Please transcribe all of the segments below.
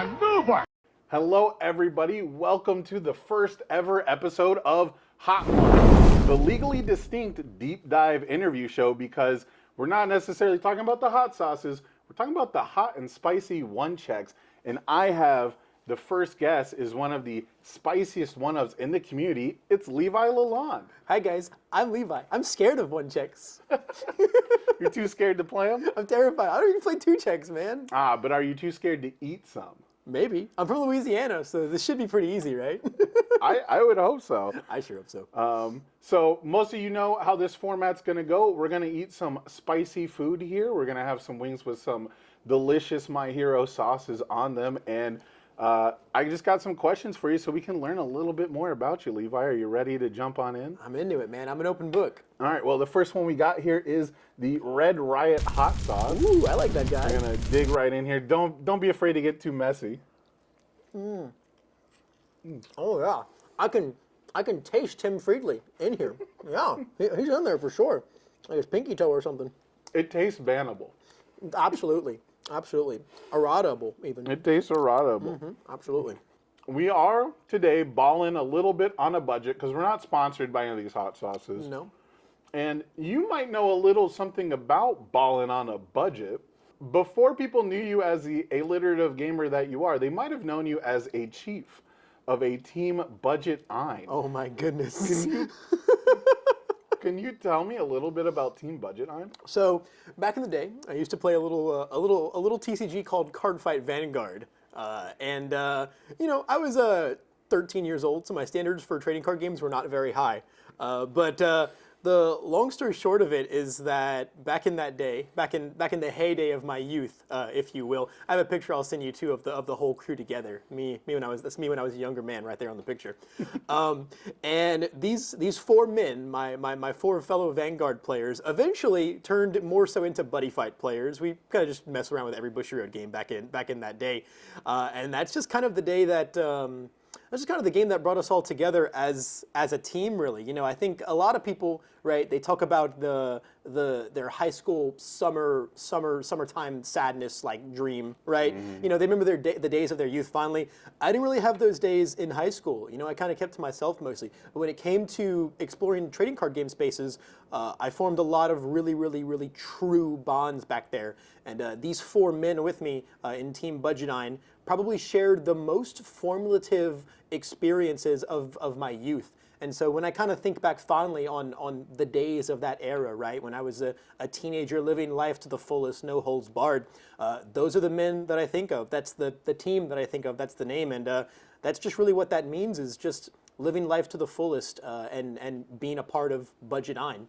maneuver! Hello, everybody. Welcome to the first ever episode of Hot Ones, the legally distinct deep dive interview show, because we're not necessarily talking about the hot sauces. We're talking about the hot and spicy one checks. And I have the first guest is one of the spiciest one-ofs in the community. It's Levi Lalonde. Hi guys, I'm Levi. I'm scared of one checks. You're too scared to play them? I'm terrified. I don't even play two checks, man. But are you too scared to eat some? Maybe. I'm from Louisiana, so this should be pretty easy, right? I would hope so. I sure hope so. So most of you know how this format's going to go. We're going to eat some spicy food here. We're going to have some wings with some delicious My Hero sauces on them. And I just got some questions for you so we can learn a little bit more about you, Levi. Are you ready to jump on in? I'm into it, man. I'm an open book. All right. Well, the first one we got here is the Red Riot hot sauce. Ooh, I like that guy. We're going to dig right in here. Don't be afraid to get too messy. Oh yeah, I can taste Tim Friedley in here. Yeah, he's in there for sure. Like his pinky toe or something. It tastes bannable. Absolutely, absolutely. Aradable even. It tastes aradable. Absolutely. We are today balling a little bit on a budget because we're not sponsored by any of these hot sauces. No. And you might know a little something about balling on a budget. Before people knew you as the alliterative gamer that you are, they might have known you as a chief of a team Budget Ein. Oh my goodness. Can you tell me a little bit about Team Budget Ein? So back in the day, I used to play a little TCG called Cardfight Vanguard, you know, I was 13 years old, so my standards for trading card games were not very high. The long story short of it is that back in that day, back in the heyday of my youth, if you will, I have a picture I'll send you too of the whole crew together. That's me when I was a younger man, right there on the picture. And these four men, my four fellow Vanguard players, eventually turned more so into buddy fight players. We kind of just mess around with every Bushy Road game back in that day, and that's just kind of the day that. That's just kind of the game that brought us all together as a team, really. You know, I think a lot of people, right? They talk about their high school summertime sadness like dream, right? You know, they remember the days of their youth fondly. I didn't really have those days in high school. You know, I kind of kept to myself mostly. But when it came to exploring trading card game spaces, I formed a lot of really true bonds back there. And these four men with me in Team Budget Ein probably shared the most formulative experiences of my youth. And so when I kind of think back fondly on the days of that era, right, when I was a teenager living life to the fullest, no holds barred, those are the men that I think of. That's the team that I think of. That's the name. And that's just really what that means, is just living life to the fullest and being a part of Budget Ein.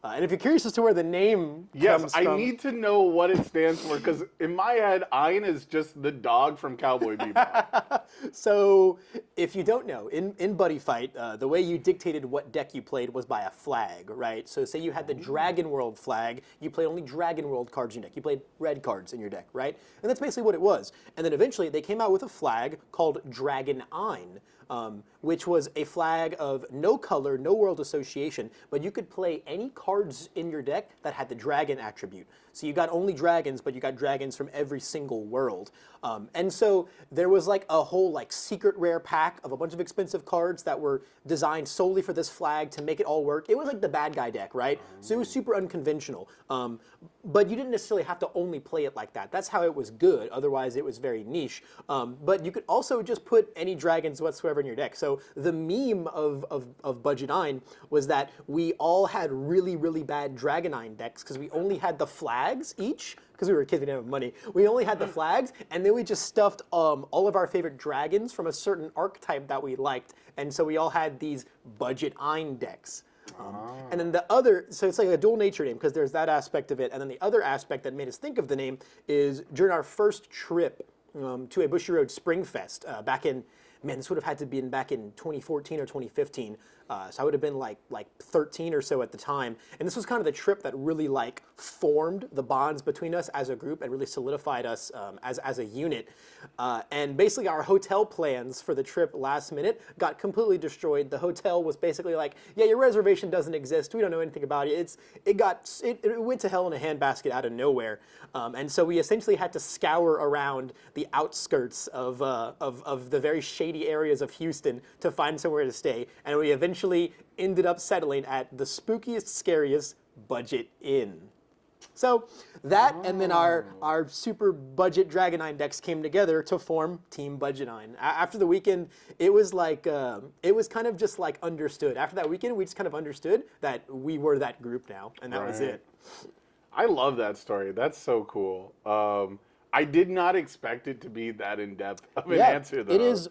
And if you're curious as to where the name comes from... Yes, I need to know what it stands for, because in my head, Ein is just the dog from Cowboy Bebop. So, if you don't know, in Buddy Fight, the way you dictated what deck you played was by a flag, right? So say you had the Dragon World flag, you played only Dragon World cards in your deck. You played red cards in your deck, right? And that's basically what it was. And then eventually, they came out with a flag called Dragon Ein, which was a flag of no color, no world association, but you could play any cards in your deck that had the dragon attribute. So you got only dragons, but you got dragons from every single world. And so there was like a whole secret rare pack of a bunch of expensive cards that were designed solely for this flag to make it all work. It was like the bad guy deck, right? So it was super unconventional. But you didn't necessarily have to only play it like that. That's how it was good. Otherwise, it was very niche. But you could also just put any dragons whatsoever in your deck. So the meme of Budget Ein was that we all had really bad Dragon Ein decks because we only had the flags each, because we were kids, we didn't have money. We only had the flags, and then we just stuffed all of our favorite dragons from a certain archetype that we liked. And so we all had these Budget Ein decks. And then the other, so it's like a dual nature name, because there's that aspect of it. And then the other aspect that made us think of the name is during our first trip to a Bushy Road Spring Fest back in, man, this would have had to be back in 2014 or 2015. So I would have been like 13 or so at the time. And this was kind of the trip that really like formed the bonds between us as a group and really solidified us as a unit. And basically our hotel plans for the trip last minute got completely destroyed. The hotel was basically like, yeah, your reservation doesn't exist. We don't know anything about it. It went to hell in a handbasket out of nowhere. And so we essentially had to scour around the outskirts of the very shady areas of Houston to find somewhere to stay. And we eventually ended up settling at the spookiest, scariest budget inn. So that and then our super budget Dragonine decks came together to form Team Budgetine. After the weekend, it was like, it was kind of just like understood. After that weekend, we just kind of understood that we were that group now, and that was it. I love that story. That's so cool. I did not expect it to be that in-depth of an answer, though. It is,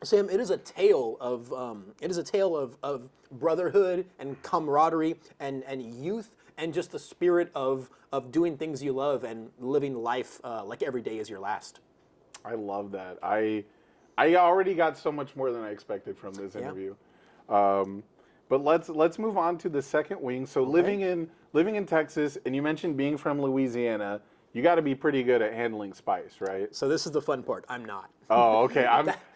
Sam. It is a tale of brotherhood and camaraderie and youth and just the spirit of doing things you love and living life like every day is your last. I love that. I already got so much more than I expected from this interview. But let's move on to the second wing. So living in Texas, and you mentioned being from Louisiana, you got to be pretty good at handling spice, right? So this is the fun part. I'm not. Oh, okay.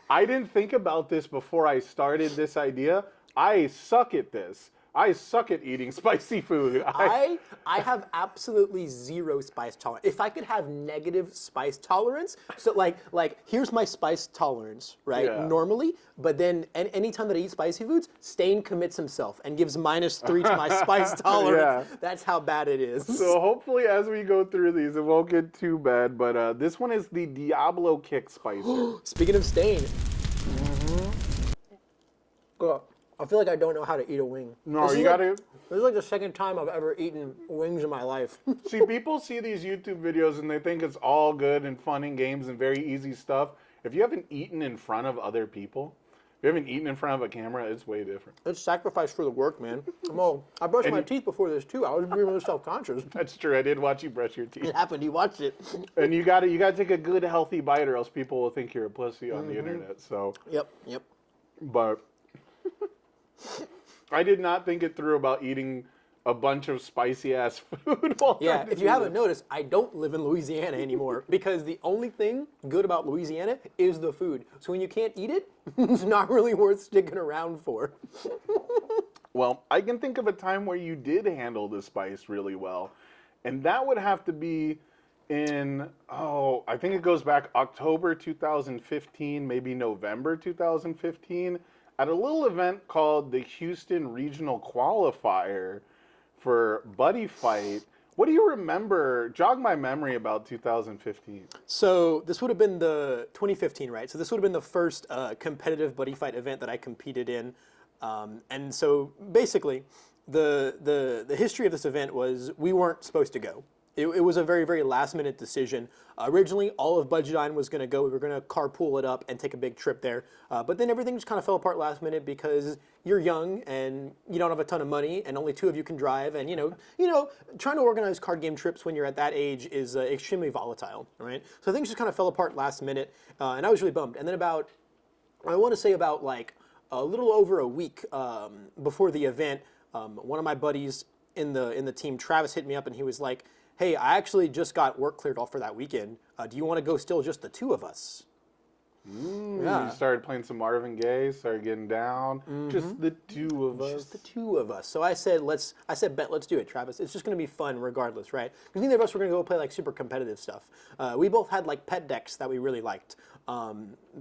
I didn't think about this before I started this idea. I suck at this. I suck at eating spicy food. I have absolutely zero spice tolerance. If I could have negative spice tolerance, so like here's my spice tolerance, right? Yeah. Normally, but then anytime that I eat spicy foods, Stain commits himself and gives -3 to my spice tolerance. Yeah. That's how bad it is. So hopefully as we go through these, it won't get too bad. But this one is the Diablo Kick Spicer. Speaking of Stain. I feel like I don't know how to eat a wing. No, you gotta... This is like the second time I've ever eaten wings in my life. See, people see these YouTube videos and they think it's all good and fun and games and very easy stuff. If you haven't eaten in front of other people, if you haven't eaten in front of a camera, it's way different. It's sacrifice for the work, man. I brushed my teeth before this too. I was being really self-conscious. That's true. I did watch you brush your teeth. It happened. You watched it. And you gotta take a good, healthy bite, or else people will think you're a pussy on the internet. So. Yep. But I did not think it through about eating a bunch of spicy ass food. Yeah, if you haven't noticed, I don't live in Louisiana anymore because the only thing good about Louisiana is the food. So when you can't eat it, it's not really worth sticking around for. Well, I can think of a time where you did handle the spice really well. And that would have to be in, I think it goes back October 2015, maybe November 2015. At a little event called the Houston Regional Qualifier for Buddy Fight. What do you remember? Jog my memory about 2015. So this would have been the 2015, right? So this would have been the first competitive Buddy Fight event that I competed in. And so basically, the history of this event was we weren't supposed to go. It was a very, very last-minute decision. Originally, all of Budgetine was going to go. We were going to carpool it up and take a big trip there. But then everything just kind of fell apart last minute because you're young and you don't have a ton of money and only 2 of you can drive. And, you know, trying to organize card game trips when you're at that age is extremely volatile, right? So things just kind of fell apart last minute, and I was really bummed. And then I want to say about like a little over a week before the event, one of my buddies in the team, Travis, hit me up and he was like, hey, I actually just got work cleared off for that weekend. Do you want to go still just the 2 of us? Yeah. You started playing some Marvin Gaye, started getting down. Just the 2 of us. Just the 2 of us. So I said, bet, let's do it, Travis. It's just going to be fun regardless, right? Because neither of us were going to go play like super competitive stuff. We both had like pet decks that we really liked.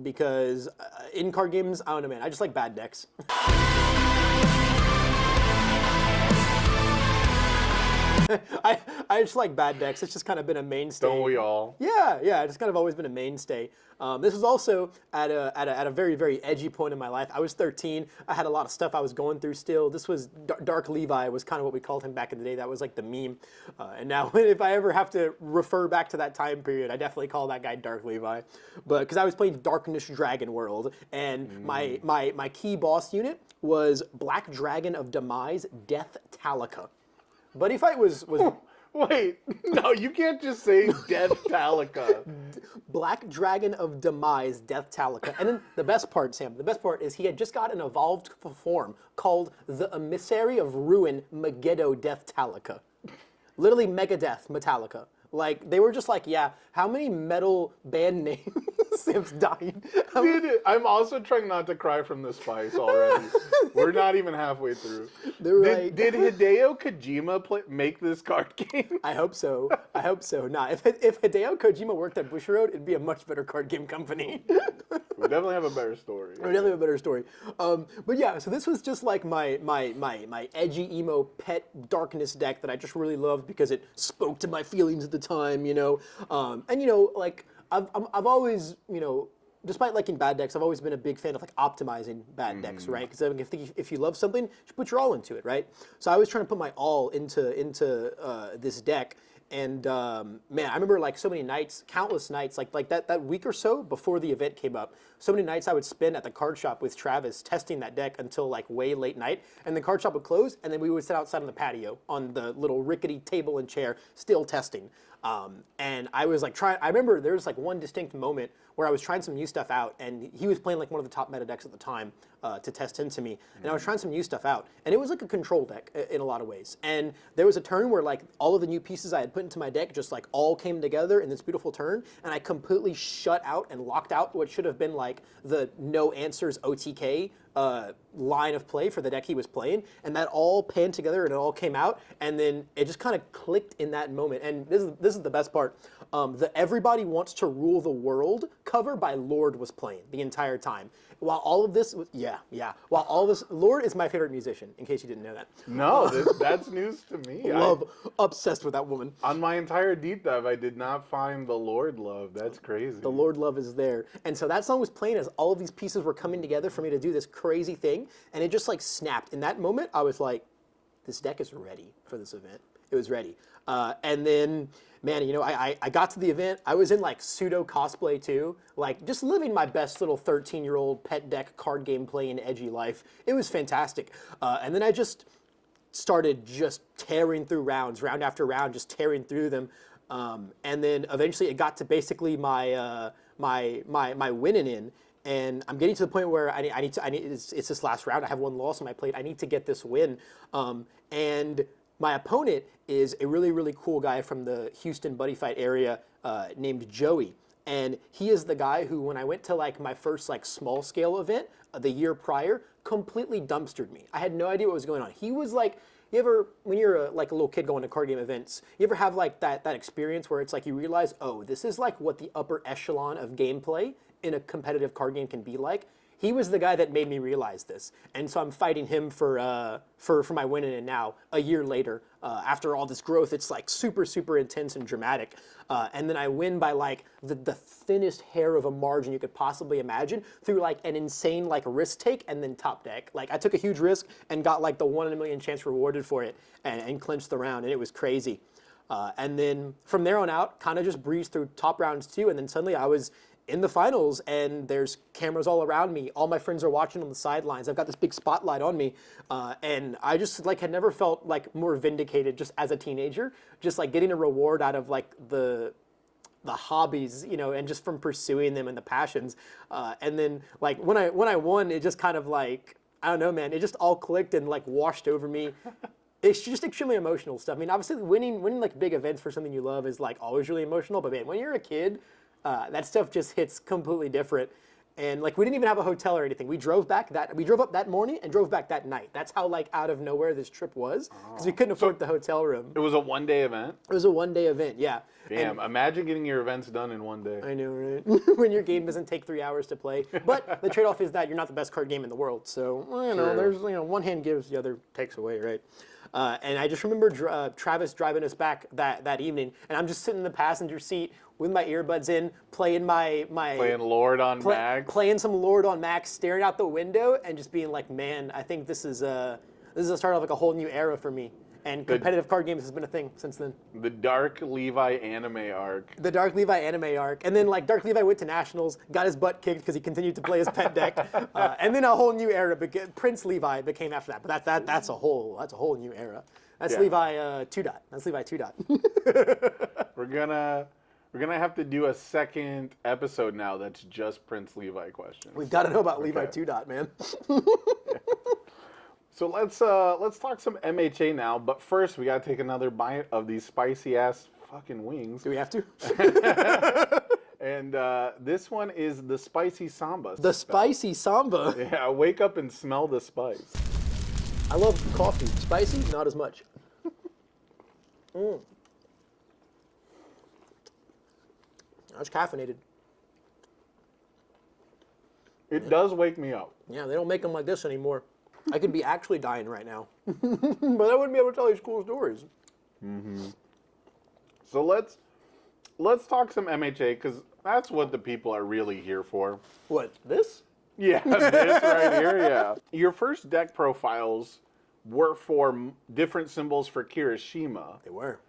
Because in card games, I don't know, man, I just like bad decks. I just like bad decks. It's just kind of been a mainstay. Don't we all? Yeah. It's just kind of always been a mainstay. This was also at a very, very edgy point in my life. I was 13. I had a lot of stuff I was going through still. This was Dark Levi was kind of what we called him back in the day. That was like the meme. And now if I ever have to refer back to that time period, I definitely call that guy Dark Levi. But because I was playing Darkness Dragon World, and my key boss unit was Black Dragon of Demise, Death Talica. Buddy Fight was Wait, no, you can't just say Death Talica. Black Dragon of Demise, Death Talica. And then the best part, Sam, the best part is he had just got an evolved form called the Emissary of Ruin, Megiddo Death Talica. Literally Megadeth Metallica. Like, they were just like, yeah, how many metal band names? Sam's dying. Dude, I'm also trying not to cry from the spice already. We're not even halfway through. Did Hideo Kojima make this card game? I hope so. I hope so. Nah, if Hideo Kojima worked at Bushiroad, it'd be a much better card game company. We definitely have a better story. We definitely have a better story. But yeah, so this was just like my edgy emo pet darkness deck that I just really loved because it spoke to my feelings at the time, you know. And you know, like I've always, you know, despite liking bad decks, I've always been a big fan of like optimizing bad decks, right? Because if you love something, you should put your all into it, right? So I was trying to put my all into this deck. And man, I remember like so many nights, countless nights, like that week or so before the event came up. So many nights I would spend at the card shop with Travis testing that deck until like way late night, and the card shop would close, and then we would sit outside on the patio on the little rickety table and chair, still testing. And I was like I remember there was like one distinct moment where I was trying some new stuff out, and he was playing like one of the top meta decks at the time to test into me, and I was trying some new stuff out, and it was like a control deck in a lot of ways. And there was a turn where like all of the new pieces I had put into my deck just like all came together in this beautiful turn, and I completely shut out and locked out what should have been like the no answers OTK line of play for the deck he was playing, and that all panned together and it all came out, and then it just kind of clicked in that moment. And this is the best part. The Everybody Wants to Rule the World cover by Lord was playing the entire time. While all of this was, while all this, Lord is my favorite musician, in case you didn't know that. No, that's news to me. Obsessed with that woman. On my entire deep dive, I did not find the Lord love. That's crazy. The Lord love is there. And so that song was playing as all of these pieces were coming together for me to do this crazy thing, and it just like snapped. In that moment, I was like, this deck is ready for this event. It was ready. And then, man, you know, I got to the event. I was in like pseudo cosplay too, like just living my best little 13-year-old pet deck card game playing edgy life. It was fantastic. And then I just started just tearing through rounds, round after round, just tearing through them. And then eventually it got to basically my winning in. And I'm getting to the point where it's this last round. I have one loss on my plate. I need to get this win. And my opponent is a really, really cool guy from the Houston Buddy Fight area named Joey. And he is the guy who, when I went to like my first like small scale event the year prior, completely dumpstered me. I had no idea what was going on. He was like, you ever, when you're like a little kid going to card game events, you ever have like that experience where it's like you realize, oh, this is like what the upper echelon of gameplay in a competitive card game can be like? He was the guy that made me realize this, and so I'm fighting him for my win in it now. A year later, after all this growth, it's like super, super intense and dramatic. And then I win by like the thinnest hair of a margin you could possibly imagine through like an insane like risk take and then top deck. Like I took a huge risk and got like the 1 in a million chance rewarded for it and clinched the round, and it was crazy. And then from there on out, kind of just breezed through top rounds too, and then suddenly I was in the finals, and there's cameras all around me. All my friends are watching on the sidelines. I've got this big spotlight on me, and I just like had never felt like more vindicated just as a teenager, just like getting a reward out of like the hobbies, you know, and just from pursuing them and the passions. And then like when I won, it just kind of like, I don't know, man, it just all clicked and like washed over me. It's just extremely emotional stuff. I mean, obviously winning like big events for something you love is like always really emotional, but man, when you're a kid, that stuff just hits completely different. And like we didn't even have a hotel or anything. We drove up that morning and drove back that night. That's how like out of nowhere this trip was, because we couldn't afford the hotel room. It was a one-day event? It was a one-day event, yeah. Damn, imagine getting your events done in one day. I know, right? When your game doesn't take 3 hours to play. But the trade-off is that you're not the best card game in the world. So, well, you know, there's, you know, one hand gives, the other takes away, right? And I just remember Travis driving us back that evening, and I'm just sitting in the passenger seat with my earbuds in, playing playing Lord on Max, playing some Lord on Max, staring out the window, and just being like, man, I think this is a start of like a whole new era for me. And competitive card games has been a thing since then. The Dark Levi anime arc. The Dark Levi anime arc. And then like Dark Levi went to Nationals, got his butt kicked because he continued to play his pet deck. And then a whole new era, Prince Levi became after that. But that's a whole new era. That's Levi 2 dot. That's Levi 2 dot. We're gonna have to do a second episode now that's just Prince Levi questions. We've got to know about Levi 2 dot, man. So let's talk some MHA now, but first we gotta take another bite of these spicy ass fucking wings. Do we have to? And this one is the spicy samba. The spicy samba. Yeah, wake up and smell the spice. I love coffee. Spicy, not as much. That's caffeinated. It does wake me up. Yeah, they don't make them like this anymore. I could be actually dying right now. But I wouldn't be able to tell these cool stories. So let's talk some MHA, because that's what the people are really here for. What, this? Yeah, this right here, yeah. Your first deck profiles were for different symbols for Kirishima. They were.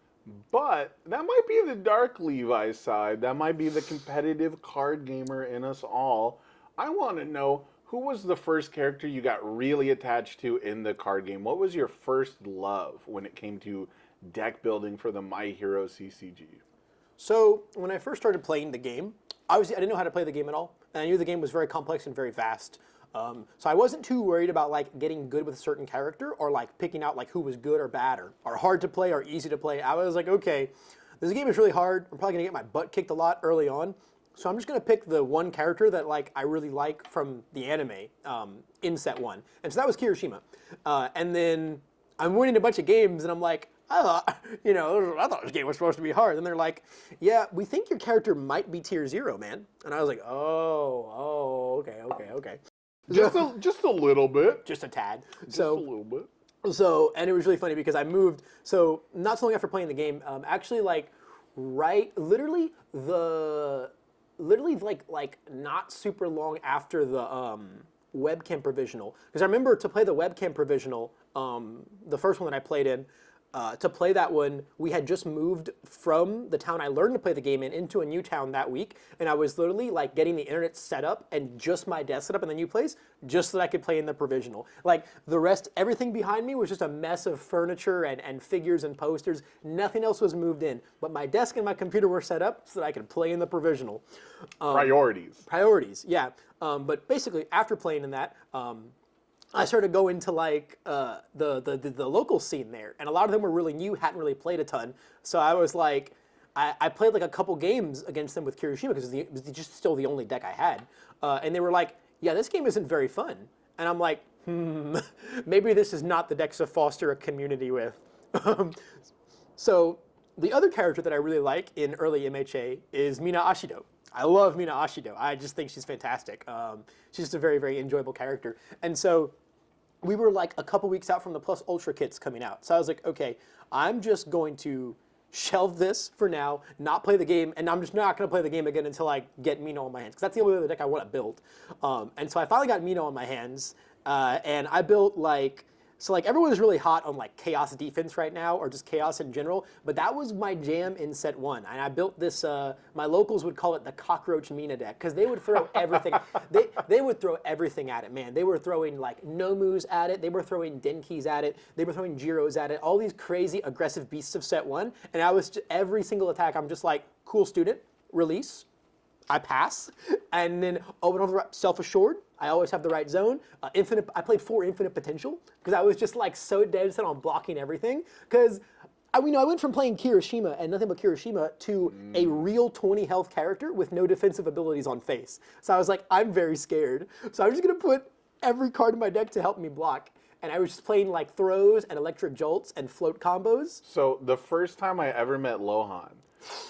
But that might be the Dark Levi side. That might be the competitive card gamer in us all. I want to know, who was the first character you got really attached to in the card game? What was your first love when it came to deck building for the My Hero CCG? So when I first started playing the game, obviously I didn't know how to play the game at all. And I knew the game was very complex and very vast. So I wasn't too worried about like getting good with a certain character or like picking out like who was good or bad or hard to play or easy to play. I was like, okay, this game is really hard. I'm probably gonna get my butt kicked a lot early on. So I'm just gonna pick the one character that like I really like from the anime in set one. And so that was Kirishima. And then I'm winning a bunch of games and I'm like, I thought this game was supposed to be hard. And they're like, yeah, we think your character might be tier 0, man. And I was like, okay. Just a little bit. Just a tad. Just a little bit. So, and it was really funny because I moved, so not so long after playing the game, actually like literally like not super long after the webcam provisional. Because I remember to play the webcam provisional, the first one that I played in, to play that one, we had just moved from the town I learned to play the game in into a new town that week, and I was literally like getting the internet set up and just my desk set up in the new place, just so that I could play in the provisional. Like the rest, everything behind me was just a mess of furniture and figures and posters. Nothing else was moved in, but my desk and my computer were set up so that I could play in the provisional. Priorities, yeah. But basically, after playing in that, I started going to like the local scene there, and a lot of them were really new, hadn't really played a ton. So I was like, I played like a couple games against them with Kirishima because it was just still the only deck I had, and they were like, yeah, this game isn't very fun, and I'm like, maybe this is not the decks to foster a community with. So the other character that I really like in early MHA is Mina Ashido. I love Mina Ashido. I just think she's fantastic. She's just a very, very enjoyable character. And so we were like a couple weeks out from the Plus Ultra kits coming out. So I was like, okay, I'm just going to shelve this for now, not play the game, and I'm just not going to play the game again until I get Mina on my hands, because that's the only other deck I want to build. And so I finally got Mina on my hands, and I built like, so like everyone is really hot on like chaos defense right now, or just chaos in general, but that was my jam in set one. And I built this, my locals would call it the cockroach Mina deck, because they would throw everything, they would throw everything at it, man. They were throwing like Nomus at it, they were throwing Denkis at it, they were throwing Jiros at it, all these crazy aggressive beasts of set one. And I was, every single attack, I'm just like, cool student, release, I pass, and then open over the right, self-assured. I always have the right zone. Infinite. I played 4 infinite potential because I was just like so dead set on blocking everything. Because I went from playing Kirishima and nothing but Kirishima to a real 20 health character with no defensive abilities on face. So I was like, I'm very scared. So I'm just gonna put every card in my deck to help me block. And I was just playing like throws and electric jolts and float combos. So the first time I ever met Lohan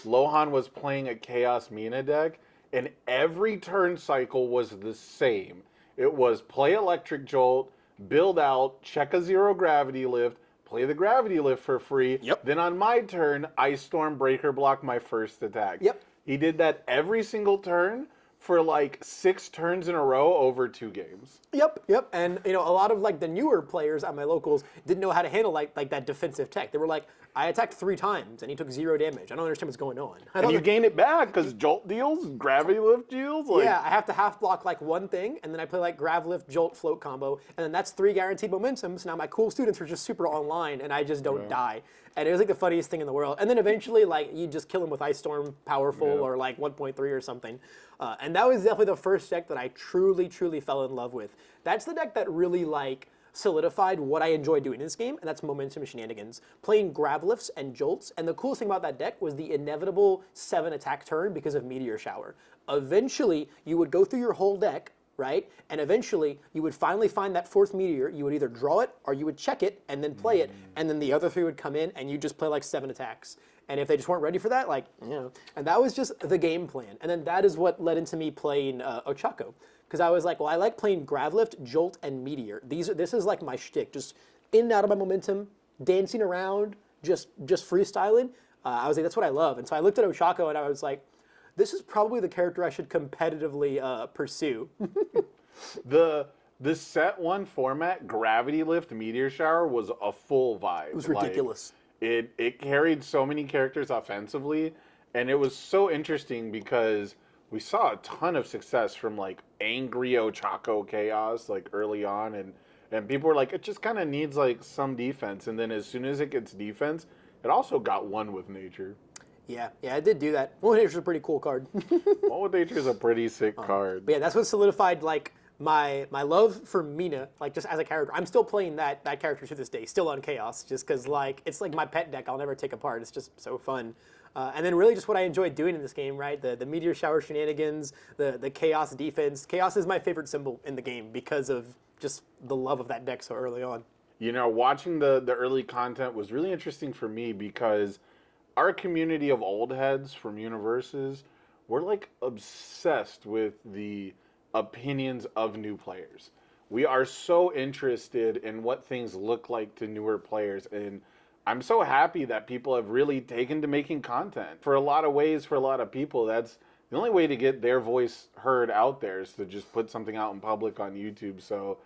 was playing a Chaos Mina deck, and every turn cycle was the same. It was play Electric Jolt, build out, check a 0 Gravity Lift, play the Gravity Lift for free. Yep. Then on my turn, Ice Storm, Breaker Block my first attack. Yep. He did that every single turn for like 6 turns in a row over 2 games. Yep. And a lot of like the newer players at my locals didn't know how to handle like that defensive tech. They were like, I attacked 3 times and he took 0 damage. I don't understand what's going on. And you gain it back because jolt deals, gravity lift deals. Like... Yeah, I have to half block like one thing, and then I play like grav lift, jolt, float combo, and then that's 3 guaranteed momentum. So now my cool students are just super online, and I just don't die. And it was like the funniest thing in the world. And then eventually, like, you just kill him with Ice Storm, powerful, or like 1.3 or something. And that was definitely the first deck that I truly fell in love with. That's the deck that really like solidified what I enjoy doing in this game, and that's momentum shenanigans. Playing grav lifts and jolts, and the coolest thing about that deck was the inevitable 7 attack turn because of Meteor Shower. Eventually, you would go through your whole deck, right? And eventually, you would finally find that 4th meteor, you would either draw it, or you would check it, and then play it, and then the other 3 would come in, and you just play like 7 attacks. And if they just weren't ready for that, like, And that was just the game plan. And then that is what led into me playing Ochako. Because I was like, well, I like playing Gravlift, Jolt, and Meteor. This is like my shtick, just in and out of my momentum, dancing around, just freestyling. I was like, that's what I love. And so I looked at Ochako and I was like, this is probably the character I should competitively pursue. The set 1 format, Gravity Lift Meteor Shower, was a full vibe. It was ridiculous. Like, it carried so many characters offensively, and it was so interesting because we saw a ton of success from like angry Ochako chaos like early on, and people were like, it just kind of needs like some defense, and then as soon as it gets defense, it also got one with nature. Yeah, I did do that. One with Nature's a pretty cool card. One with nature is a pretty sick card. But yeah, that's what solidified like my love for Mina, like just as a character. I'm still playing that character to this day, still on Chaos, just because like it's like my pet deck. I'll never take apart. It's just so fun. And then really just what I enjoyed doing in this game, right? The Meteor Shower shenanigans, the Chaos defense. Chaos is my favorite symbol in the game because of just the love of that deck so early on. Watching the early content was really interesting for me because our community of old heads from universes, we're like obsessed with the opinions of new players. We are so interested in what things look like to newer players, and I'm so happy that people have really taken to making content. For a lot of ways, for a lot of people, that's the only way to get their voice heard out there is to just put something out in public on YouTube. So,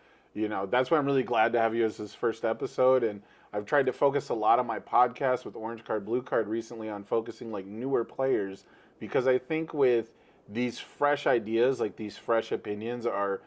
that's why I'm really glad to have you as this first episode. And I've tried to focus a lot of my podcast with Orange Card, Blue Card recently on focusing like newer players, because I think with these fresh ideas, like these fresh opinions are,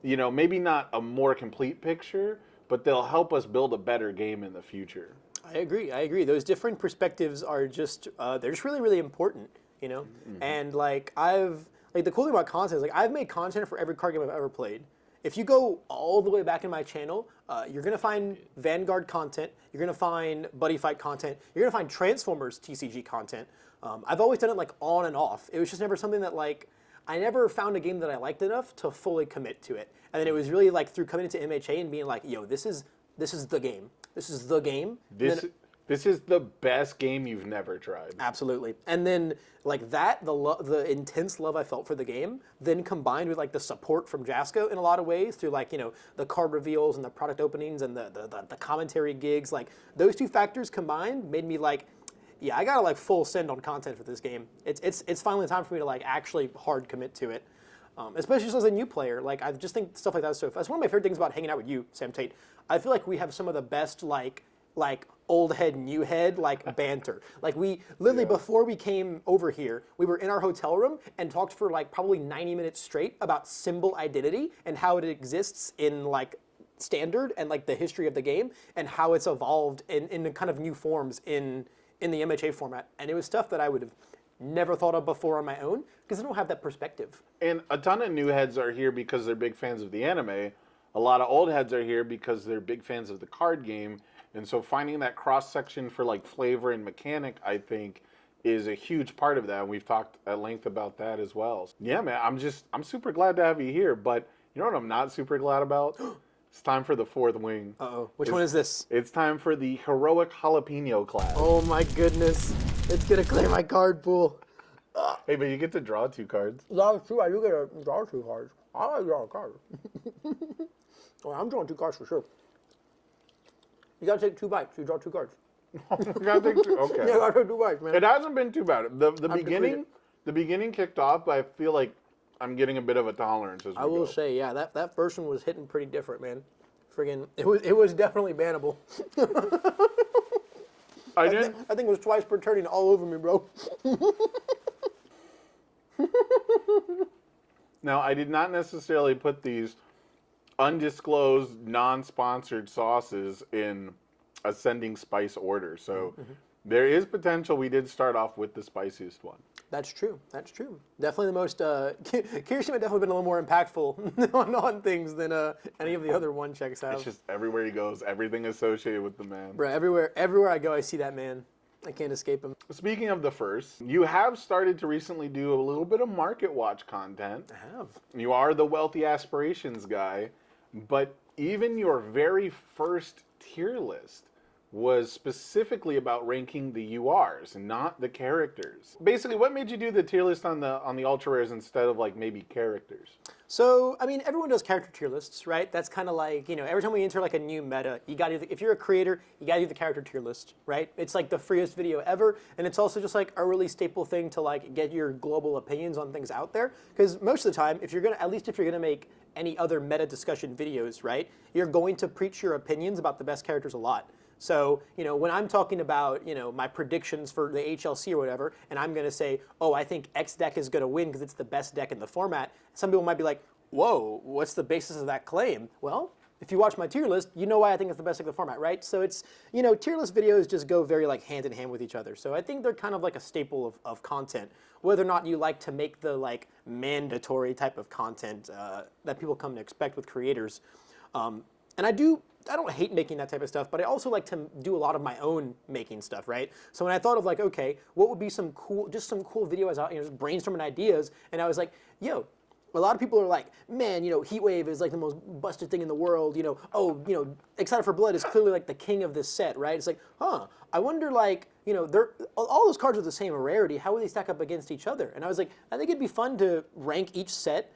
maybe not a more complete picture, but they'll help us build a better game in the future. I agree. Those different perspectives are just, they're just really, really important, Mm-hmm. And like the cool thing about content is like I've made content for every card game I've ever played. If you go all the way back in my channel, you're going to find Vanguard content, you're going to find Buddy Fight content, you're going to find Transformers TCG content. I've always done it like on and off. It was just never something that like, I never found a game that I liked enough to fully commit to it. And then it was really like through coming into MHA and being like, yo, this is the game. This is the game. This is the best game you've never tried. Absolutely. And then like that, the intense love I felt for the game, then combined with like the support from Jasco in a lot of ways through like, the card reveals and the product openings and the commentary gigs, like those 2 factors combined made me like, yeah, I gotta like full send on content for this game. It's finally time for me to like actually hard commit to it. Especially as a new player, like I just think stuff like that is so fun. That's one of my favorite things about hanging out with you, Sam Tate. I feel like we have some of the best like old head, new head, like banter. Like we literally before we came over here, we were in our hotel room and talked for like probably 90 minutes straight about symbol identity and how it exists in like standard and like the history of the game and how it's evolved in kind of new forms in the MHA format. And it was stuff that I would have never thought of before on my own because I don't have that perspective. And a ton of new heads are here because they're big fans of the anime. A lot of old heads are here because they're big fans of the card game. And so finding that cross-section for like flavor and mechanic, I think, is a huge part of that. And we've talked at length about that as well. Yeah, man, I'm super glad to have you here. But you know what I'm not super glad about? It's time for the 4th wing. Uh-oh. Which one is this? It's time for the Heroic Jalapeno class. Oh my goodness. It's going to clear my card pool. Hey, but you get to draw 2 cards. That's true. I do get to draw 2 cards. I like to draw a card. Well, I'm drawing 2 cards for sure. You gotta take 2 bites. You draw 2 cards. You gotta take 2. Okay. Yeah, you gotta take 2 bites, man. It hasn't been too bad. The beginning kicked off, but I feel like I'm getting a bit of a tolerance as we I will go. say, yeah, that first one was hitting pretty different, man. Friggin', it was definitely bannable. I didn't. I think it was twice per turning all over me, bro. Now, I did not necessarily put these undisclosed, non-sponsored sauces in ascending spice order. So there is potential we did start off with the spiciest one. That's true. That's true. Definitely the most. Kirishima definitely been a little more impactful on things than any of the other one checks have. It's just everywhere he goes, everything associated with the man. Bro, everywhere I go, I see that man. I can't escape him. Speaking of the first, you have started to recently do a little bit of market watch content. I have. You are the wealthy aspirations guy, but even your very first tier list was specifically about ranking the URs, not the characters. Basically, what made you do the tier list on the ultra rares instead of like maybe characters? So, I mean, everyone does character tier lists, right? That's kind of like, you know, every time we enter like a new meta, you got to, if you're a creator, you got to do the character tier list, right? It's like the freest video ever, and it's also just like a really staple thing to like get your global opinions on things out there. Because most of the time, if you're gonna, at least if you're gonna make any other meta discussion videos, right, you're going to preach your opinions about the best characters a lot. So, you know, when I'm talking about, you know, my predictions for the HLC or whatever, and I'm going to say, oh, I think X deck is going to win because it's the best deck in the format, some people might be like, whoa, what's the basis of that claim? Well, if you watch my tier list, you know why I think it's the best deck in the format, right? So it's, you know, tier list videos just go very like hand in hand with each other. So I think they're kind of like a staple of content, whether or not you like to make the like mandatory type of content that people come to expect with creators. And I don't hate making that type of stuff, but I also like to do a lot of my own making stuff, right? So when I thought of like, okay, what would be some cool videos out, you know, just brainstorming ideas, and I was like, yo, a lot of people are like, man, you know, Heatwave is like the most busted thing in the world, you know, oh, you know, Excited for Blood is clearly like the king of this set, right? It's like, I wonder like, you know, all those cards are the same rarity, how would they stack up against each other? And I was like, I think it'd be fun to rank each set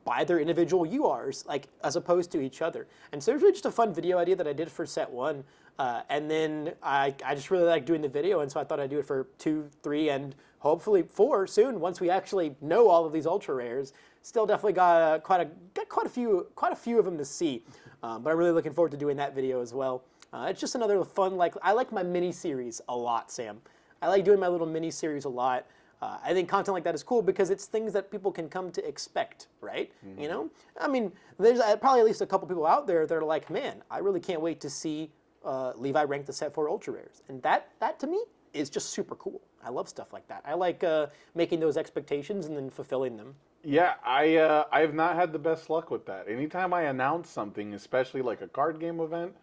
by their individual URs, like as opposed to each other. And so it was really just a fun video idea that I did for set 1. And then I just really like doing the video, and so I thought I'd do it for 2, 3, and hopefully 4 soon once we actually know all of these ultra rares. Still definitely got quite a few of them to see. But I'm really looking forward to doing that video as well. It's just another fun, like, I like my mini series a lot, Sam. I like doing my little mini series a lot. I think content like that is cool because it's things that people can come to expect, right? Mm-hmm. You know? I mean, there's probably at least a couple people out there that are like, man, I really can't wait to see Levi rank the set 4 ultra rares. And that to me is just super cool. I love stuff like that. I like making those expectations and then fulfilling them. Yeah, I have not had the best luck with that. Anytime I announce something, especially like a card game event,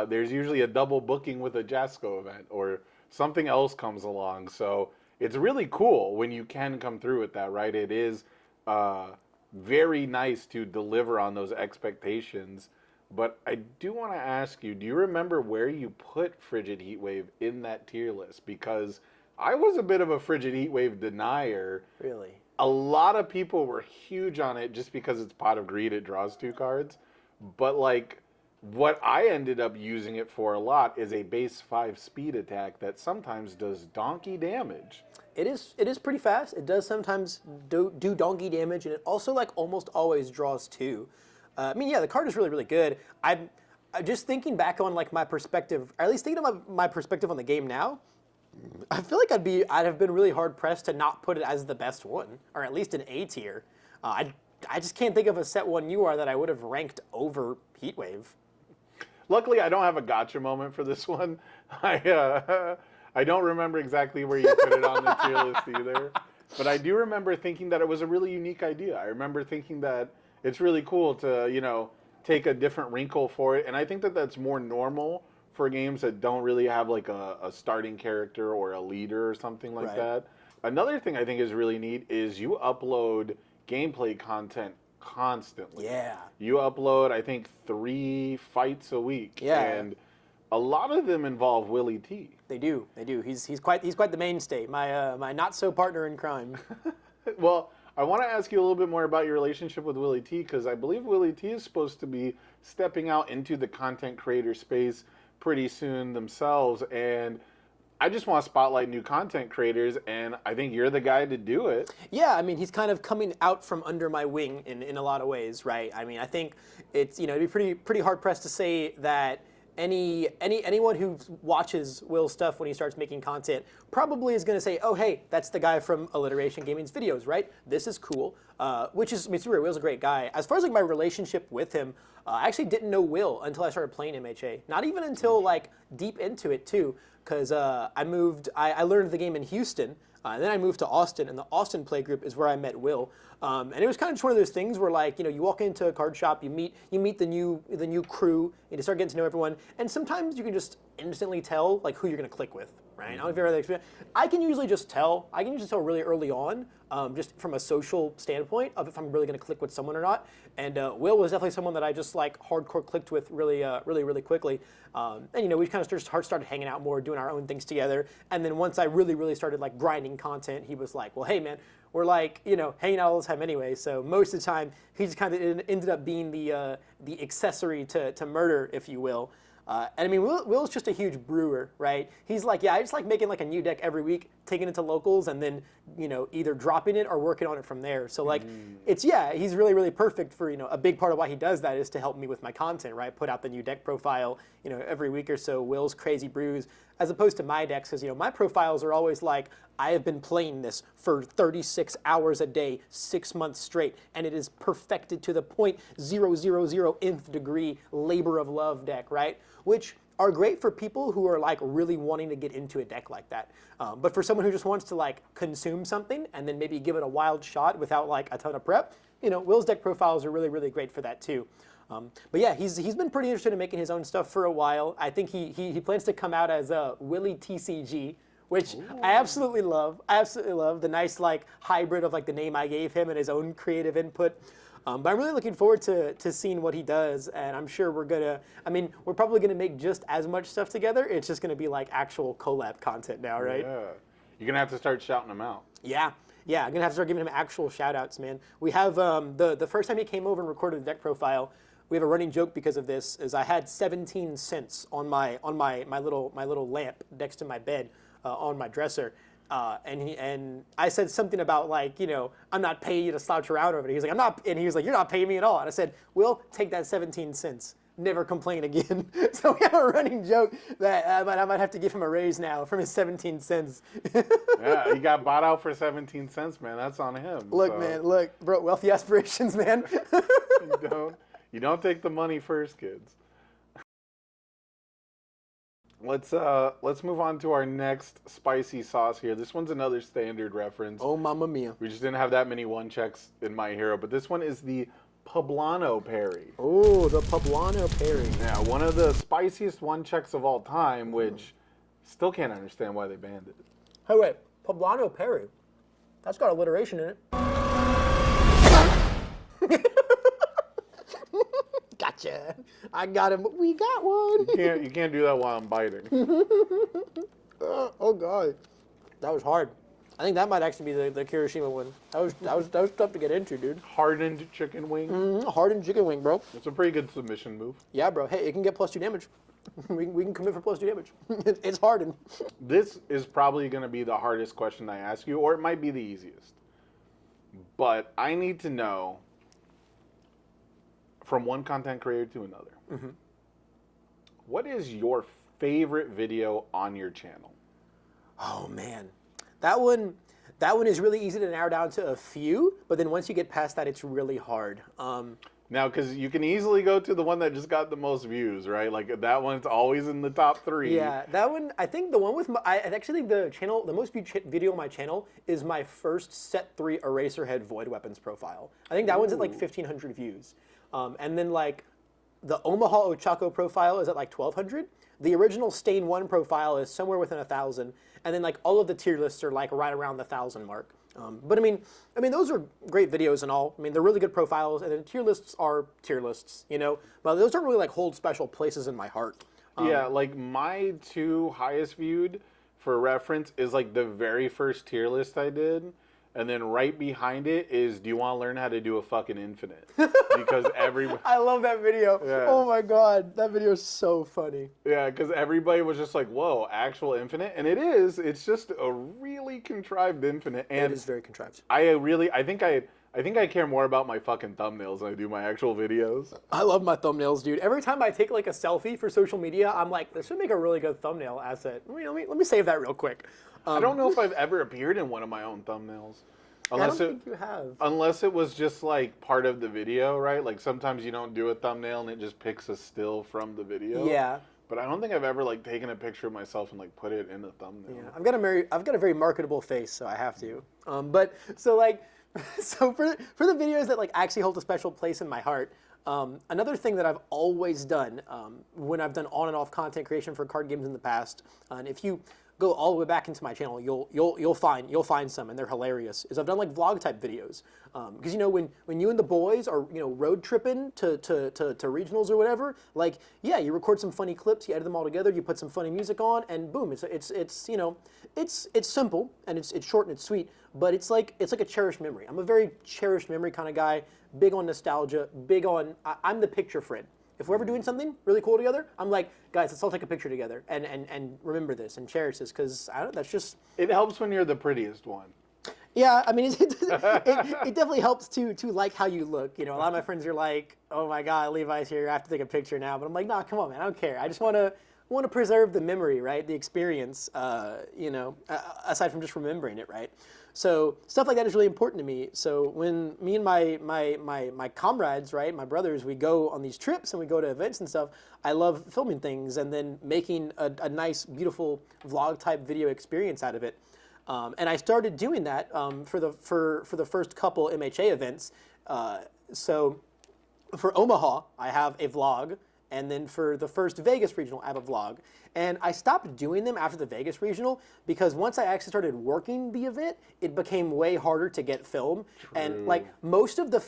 there's usually a double booking with a Jasco event or something else comes along. So it's really cool when you can come through with that, right? It is very nice to deliver on those expectations. But I do want to ask you, do you remember where you put Frigid Heatwave in that tier list? Because I was a bit of a Frigid Heatwave denier. Really? A lot of people were huge on it just because it's Pot of Greed, it draws 2 cards. But like, what I ended up using it for a lot is a base 5 speed attack that sometimes does donkey damage. It is pretty fast. It does sometimes do donkey damage, and it also like almost always draws 2. I mean, yeah, the card is really, really good. I'm just thinking back on like my perspective, or at least thinking about my perspective on the game now. I feel like I'd have been really hard pressed to not put it as the best one, or at least an A tier. I just can't think of a set 1 UR that I would have ranked over Heatwave. Luckily, I don't have a gotcha moment for this one. I don't remember exactly where you put it on the tier list either. But I do remember thinking that it was a really unique idea. I remember thinking that it's really cool to, you know, take a different wrinkle for it. And I think that that's more normal for games that don't really have like a starting character or a leader or something like that. Another thing I think is really neat is you upload gameplay content constantly. Yeah. You upload, I think, 3 fights a week. Yeah. And a lot of them involve Willie T. They do. He's quite the mainstay. My not so partner in crime. Well, I want to ask you a little bit more about your relationship with Willie T, because I believe Willie T is supposed to be stepping out into the content creator space pretty soon themselves. And I just want to spotlight new content creators, and I think you're the guy to do it. Yeah, I mean, he's kind of coming out from under my wing in a lot of ways, right? I mean, I think it's, it'd be pretty hard pressed to say that anyone who watches Will's stuff when he starts making content probably is going to say, oh, hey, that's the guy from Alliteration Gaming's videos, right? This is cool, which is, I mean, Will's a great guy. As far as like my relationship with him, I actually didn't know Will until I started playing MHA. Not even until like deep into it too, because I learned the game in Houston, and then I moved to Austin, and the Austin play group is where I met Will. And it was kind of just one of those things where, like, you walk into a card shop, you meet the new crew, you start getting to know everyone, and sometimes you can just instantly tell like who you're gonna click with, right? I don't know if you've ever had that experience. I can usually just tell really early on, just from a social standpoint of if I'm really gonna click with someone or not. And Will was definitely someone that I just like hardcore clicked with really quickly. And we kind of just started hanging out more, doing our own things together. And then once I really started like grinding content, he was like, well, hey man, we're like, hanging out all the time anyway. So most of the time, he just kind of ended up being the accessory to murder, if you will. And I mean, Will's just a huge brewer, right? He's like, yeah, I just like making like a new deck every week, taking it to locals, and then, either dropping it or working on it from there. So like, he's really perfect for, a big part of why he does that is to help me with my content, right? Put out the new deck profile, every week or so, Will's crazy brews, as opposed to my decks, because, my profiles are always like, I have been playing this for 36 hours a day, 6 months straight, and it is perfected to the 0.000th degree labor of love deck, right? Which are great for people who are like really wanting to get into a deck like that. But for someone who just wants to like consume something and then maybe give it a wild shot without like a ton of prep, Will's deck profiles are really great for that too. But yeah, he's been pretty interested in making his own stuff for a while. I think he plans to come out as Willie TCG, which I absolutely love. I absolutely love the nice like hybrid of like the name I gave him and his own creative input. But I'm really looking forward to seeing what he does, and I'm sure we're probably gonna make just as much stuff together. It's just gonna be like actual collab content now, right? Yeah. You're gonna have to start shouting them out. Yeah, I'm gonna have to start giving him actual shout outs, man. We have the first time he came over and recorded the deck profile, we have a running joke because of this, is I had 17 cents on my little lamp next to my bed on my dresser. And I said something about like, I'm not paying you to slouch around over it. He's like, I'm not, and he was like, you're not paying me at all. And I said, Will, take that 17 cents. Never complain again. So we have a running joke that I might have to give him a raise now from his 17 cents. Yeah, he got bought out for 17 cents, man. That's on him. Look, man, bro, wealthy aspirations, man. You don't take the money first, kids. Let's move on to our next spicy sauce here. This one's another standard reference. Oh, mamma mia. We just didn't have that many one checks in My Hero, but this one is the Poblano Parry. Oh, the Poblano Parry. Yeah, one of the spiciest one checks of all time, which still can't understand why they banned it. Hey, wait, Poblano Parry. That's got alliteration in it. Gotcha. I got him. We got one. You can't do that while I'm biting. Oh God, that was hard. I think that might actually be the Kirishima one. That was tough to get into, dude. Hardened chicken wing. Mm-hmm. Hardened chicken wing, bro. It's a pretty good submission move. Yeah, bro. Hey, it can get +2 damage. we can commit for +2 damage. It's hardened. This is probably going to be the hardest question I ask you, or it might be the easiest. But I need to know, from one content creator to another, what is your favorite video on your channel? Oh man, that one is really easy to narrow down to a few, but then once you get past that, it's really hard. Now, because you can easily go to the one that just got the most views, right? Like that one's always in the top 3. Yeah, that one. I think the one with I actually think the most viewed video on my channel is my first set 3 Eraserhead Void Weapons profile. I think that one's at like 1,500 views, and then like the Omaha Ochako profile is at like 1,200. The original Stain 1 profile is somewhere within 1,000, and then like all of the tier lists are like right around the 1,000 mark. But I mean, those are great videos and all. I mean, they're really good profiles, and then tier lists are tier lists, But those don't really like hold special places in my heart. Yeah, like my 2 highest viewed, for reference, is like the very first tier list I did, And then right behind it is, do you want to learn how to do a fucking infinite? Because everybody... I love that video. Yeah. Oh my god, that video is so funny. Yeah, because everybody was just like, whoa, actual infinite? And it is. It's just a really contrived infinite. And It is very contrived. I think I care more about my fucking thumbnails than I do my actual videos. I love my thumbnails, dude. Every time I take like a selfie for social media, I'm like, this would make a really good thumbnail asset. Let me save that real quick. I don't know if I've ever appeared in one of my own thumbnails. I don't think you have. Unless it was just like part of the video, right? Like sometimes you don't do a thumbnail and it just picks a still from the video. Yeah. But I don't think I've ever like taken a picture of myself and like put it in the thumbnail. Yeah, I've got a very marketable face, so I have to. So for the videos that like actually hold a special place in my heart, another thing that I've always done when I've done on and off content creation for card games in the past, and if you go all the way back into my channel, you'll find some, and they're hilarious. Is I've done like vlog type videos, because when you and the boys are road tripping to regionals or whatever, like yeah, you record some funny clips, you edit them all together, you put some funny music on, and boom, it's simple and it's short and it's sweet, but it's like a cherished memory. I'm a very cherished memory kind of guy, big on nostalgia, I'm the picture friend. If we're ever doing something really cool together, I'm like, guys, let's all take a picture together and remember this and cherish this, because that's just... It helps when you're the prettiest one. Yeah, I mean, it definitely helps to like how you look. A lot of my friends are like, oh my God, Levi's here, I have to take a picture now. But I'm like, nah, come on, man, I don't care. I just want to preserve the memory, right? The experience, aside from just remembering it, right? So stuff like that is really important to me. So when me and my comrades, right, my brothers, we go on these trips and we go to events and stuff, I love filming things and then making a nice, beautiful vlog type video experience out of it. And I started doing that for the first couple MHA events. So for Omaha, I have a vlog. And then for the first Vegas regional, I have a vlog. And I stopped doing them after the Vegas regional because once I actually started working the event, it became way harder to get film. True. And like most of the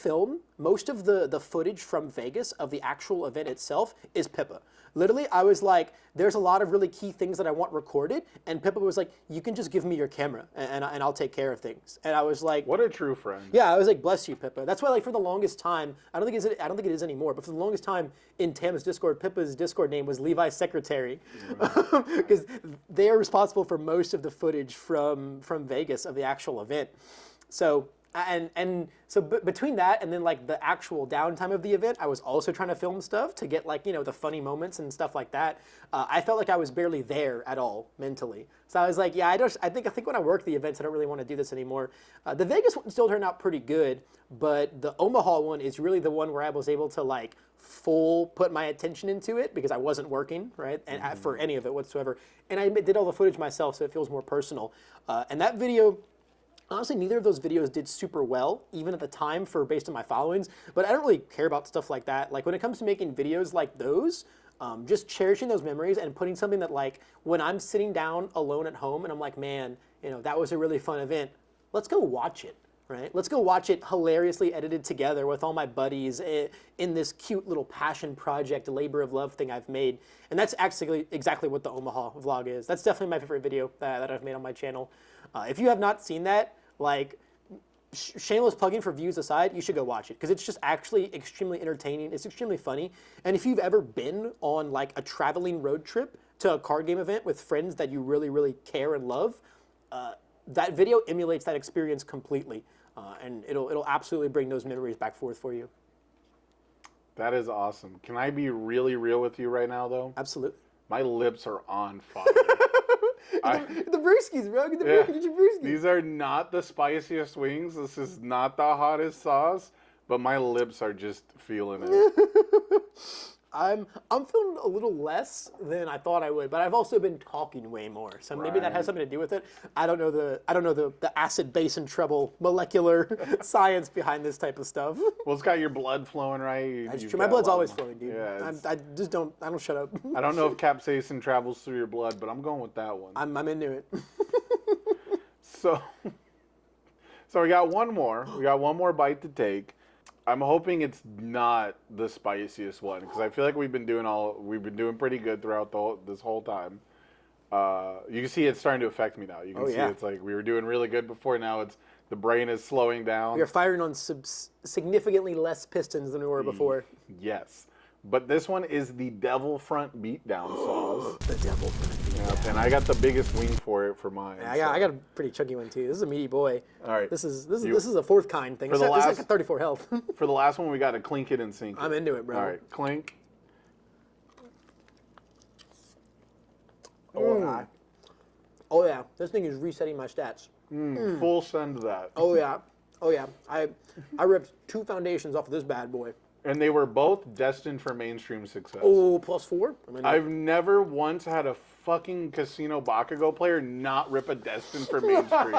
footage from Vegas of the actual event itself is Pippa. Literally, I was like, there's a lot of really key things that I want recorded. And Pippa was like, you can just give me your camera and I'll take care of things. And I was like... What a true friend. Yeah, I was like, bless you, Pippa. That's why like for the longest time, I don't think it is anymore, but for the longest time in Tam's Discord, Pippa's Discord name was Levi's Secretary. Because they are responsible for most of the footage from Vegas of the actual event. So... So between that and then like the actual downtime of the event, I was also trying to film stuff to get like, the funny moments and stuff like that. I felt like I was barely there at all mentally. So I was like, yeah, I think when I work the events, I don't really want to do this anymore. The Vegas one still turned out pretty good, but the Omaha one is really the one where I was able to like put my attention into it because I wasn't working, right? And for any of it whatsoever. And I did all the footage myself, so it feels more personal. And that video... Honestly, neither of those videos did super well, even at the time based on my followings, but I don't really care about stuff like that. Like when it comes to making videos like those, just cherishing those memories and putting something that like, when I'm sitting down alone at home and I'm like, man, that was a really fun event, let's go watch it, right? Let's go watch it hilariously edited together with all my buddies in this cute little passion project, labor of love thing I've made. And that's actually exactly what the Omaha vlog is. That's definitely my favorite video that I've made on my channel. If you have not seen that, like, shameless plugging for views aside, you should go watch it because it's just actually extremely entertaining. It's extremely funny. And if you've ever been on like a traveling road trip to a card game event with friends that you really, really care and love, that video emulates that experience completely. And it'll absolutely bring those memories back forth for you. That is awesome. Can I be really real with you right now, though? Absolutely. My lips are on fire. The brewskis, bro. Get your brewskis. These are not the spiciest wings. This is not the hottest sauce, but my lips are just feeling it. I'm feeling a little less than I thought I would, but I've also been talking way more, so maybe that has something to do with it. I don't know the acid, base, and treble molecular science behind this type of stuff. Well, it's got your blood flowing, right? That's true. My blood's always flowing, dude. Yeah, I don't shut up. I don't know if capsaicin travels through your blood, but I'm going with that one. I'm into it. So we got one more. We got one more bite to take. I'm hoping it's not the spiciest one because I feel like we've been doing pretty good throughout this whole time. You can see it's starting to affect me now. You can see it's like we were doing really good before. Now it's The brain is slowing down. We are firing on significantly less pistons than we were before. Yes. But this one is the Devil Front Beatdown saws. The Devil Front Beatdown. Yeah, and I got the biggest wing for it for mine. Yeah, I got a pretty chunky one too. This is a meaty boy. All right. This is a fourth kind thing. It's like a 34 health. For the last one, we got to clink it and sink it. I'm into it, bro. All right, clink. Oh yeah, this thing is resetting my stats. Full send that. Oh yeah. I ripped 2 foundations off of this bad boy. And they were both destined for mainstream success. Oh, +4. I've never once had a fucking Casino Bakugo player not rip a destined for mainstream.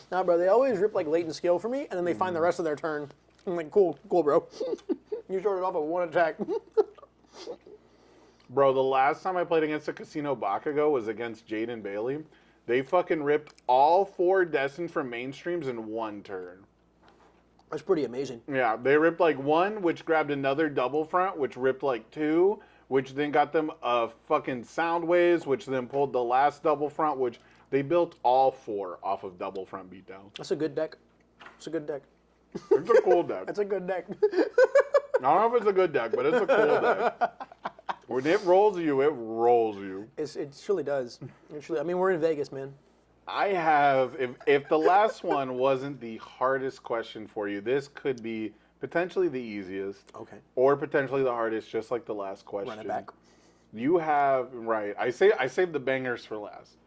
Nah, bro, they always rip like latent skill for me, and then they find the rest of their turn. I'm like, cool, bro. You started off with 1 attack. Bro, the last time I played against a Casino Bakugo was against Jaden Bailey. They fucking ripped all 4 destined for mainstreams in 1 turn. That's pretty amazing. Yeah, they ripped like 1, which grabbed another double front, which ripped like 2, which then got them a fucking sound waves, which then pulled the last double front, which they built all 4 off of double front beatdown. That's a good deck. It's a good deck. It's a cool deck. That's a good deck. I don't know if it's a good deck, but it's a cool deck. When it rolls you, it rolls you. It surely does. I mean, we're in Vegas, man. I have, if the last one wasn't the hardest question for you, this could be potentially the easiest. Okay. Or potentially the hardest, just like the last question. Run it back. You have, right, I saved the bangers for last.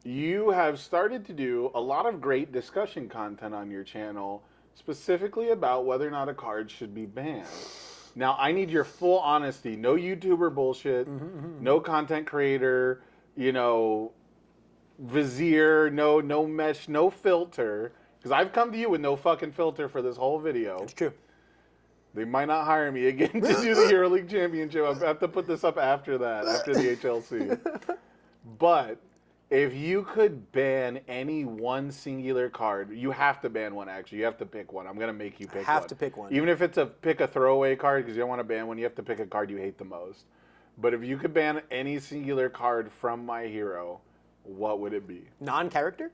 You have started to do a lot of great discussion content on your channel, specifically about whether or not a card should be banned. Now, I need your full honesty. No YouTuber bullshit, no content creator, Vizier, no mesh, no filter. Because I've come to you with no fucking filter for this whole video. It's true. They might not hire me again to do the Hero League Championship. I have to put this up after that, after the HLC. But if you could ban any one singular card, you have to ban one, actually. You have to pick one. I'm going to make you pick one. I have to pick one. Even if it's pick a throwaway card, because you don't want to ban one, you have to pick a card you hate the most. But if you could ban any singular card from My Hero, what would it be? Non-character?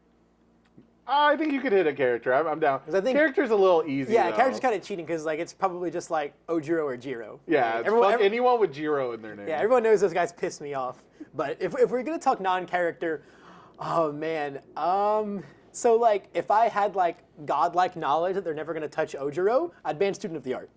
I think you could hit a character. I'm down. I think character's a little easy. Yeah, though. character's kind of cheating because it's probably just like Ojiro or Jiro. Yeah, anyone with Jiro in their name. Yeah, everyone knows those guys piss me off. But if we're gonna talk non-character, oh man. So like if I had like godlike knowledge that they're never gonna touch Ojiro, I'd ban Student of the Art.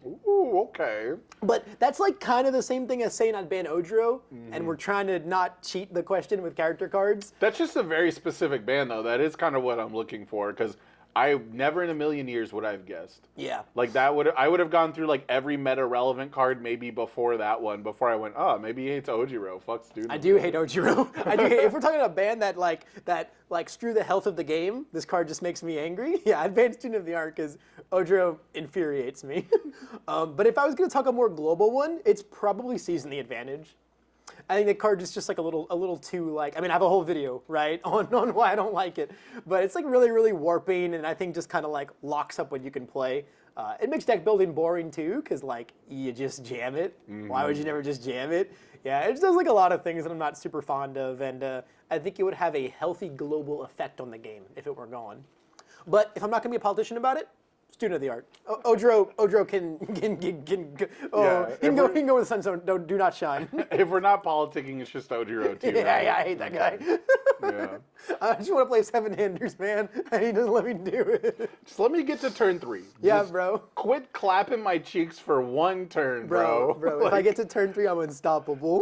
Ooh, okay. But that's like kind of the same thing as saying I'd ban Ojiro, and we're trying to not cheat the question with character cards. That's just a very specific ban, though. That is kind of what I'm looking for, because I never in a million years would I have guessed. Yeah. Like I would have gone through like every meta relevant card maybe before that one, before I went, oh, maybe he hates Ojiro. Fuck Student. I do hate Ojiro. I do hate, if we're talking about a ban that screw the health of the game, this card just makes me angry. Yeah, I'd ban Student of the Art because Ojiro infuriates me. But if I was going to talk a more global one, it's probably Season the Advantage. I think the card is just like a little too like, I mean, I have a whole video, right, on why I don't like it. But it's like really, really warping, and I think just kind of like locks up what you can play. It makes deck building boring too, because like you just jam it. Why would you never just jam it? Yeah, it just does like a lot of things that I'm not super fond of, and I think it would have a healthy global effect on the game if it were gone. But if I'm not going to be a politician about it, Student of the Art. Ojiro can go with the sun zone. Do not shine. If we're not politicking, it's just Ojiro too. Yeah, right? yeah, I hate that guy. Yeah. I just want to play 7-handers, man, and he doesn't let me do it. Just let me get to turn 3. Yeah, just bro. Quit clapping my cheeks for one turn, bro. Bro, if I get to turn 3, I'm unstoppable.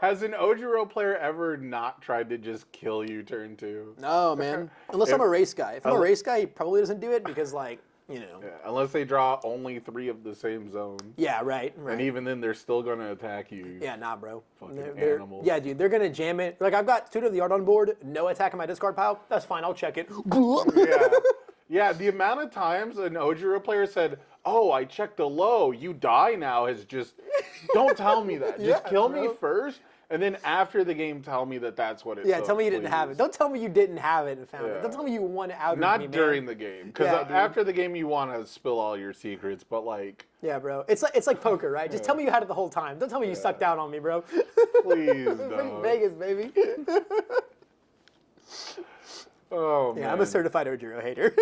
Has an Ojiro player ever not tried to just kill you turn 2? No, man. Unless I'm a race guy. If I'm a race guy, he probably doesn't do it because, like, you know. Yeah, unless they draw only 3 of the same zone. Yeah, right. And even then, they're still going to attack you. Yeah, nah, bro. Fucking animals. Yeah, dude, they're going to jam it. Like, I've got Student of the Art on board, no attack in my discard pile. That's fine, I'll check it. Yeah. Yeah, the amount of times an Ojiro player said, oh, I checked the low, you die now, is just, don't tell me that. Just kill me first, and then after the game, tell me that that's what it is. Yeah, tell me you didn't have it. Don't tell me you didn't have it and found it. Yeah. Don't tell me you won out of me, Not man. during the game, because after the game, you want to spill all your secrets, but like... Yeah, bro. It's like poker, right? Just tell me you had it the whole time. Don't tell me you sucked out on me, bro. Please, no. Vegas, baby. Oh man. Yeah, I'm a certified Ojiro hater.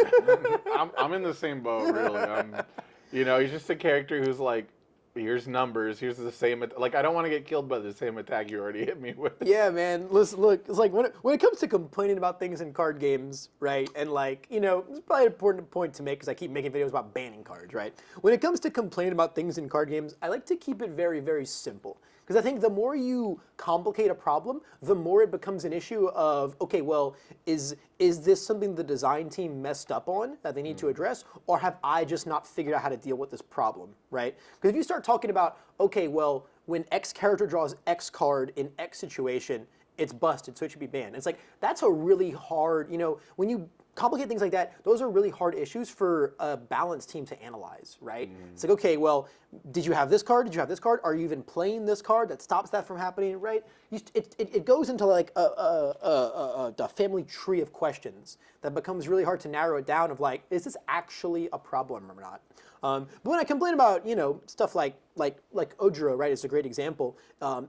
I'm in the same boat, really. He's just a character who's like, here's numbers, here's the same. Like, I don't want to get killed by the same attack you already hit me with. Yeah, man. Listen, look, it's like when it comes to complaining about things in card games, right? And like, it's probably an important point to make because I keep making videos about banning cards, right? When it comes to complaining about things in card games, I like to keep it very, very simple. Because I think the more you complicate a problem, the more it becomes an issue of, okay, well, is this something the design team messed up on that they need to address, or have I just not figured out how to deal with this problem, right? Because if you start talking about, okay, well, when X character draws X card in X situation, it's busted, so it should be banned. It's like, that's a really hard, when you complicate things like that, those are really hard issues for a balanced team to analyze, right? It's like, okay, well, did you have this card? Did you have this card? Are you even playing this card that stops that from happening, right? It goes into like a family tree of questions that becomes really hard to narrow it down of like, is this actually a problem or not? But when I complain about, stuff like Ojiro, right, is a great example.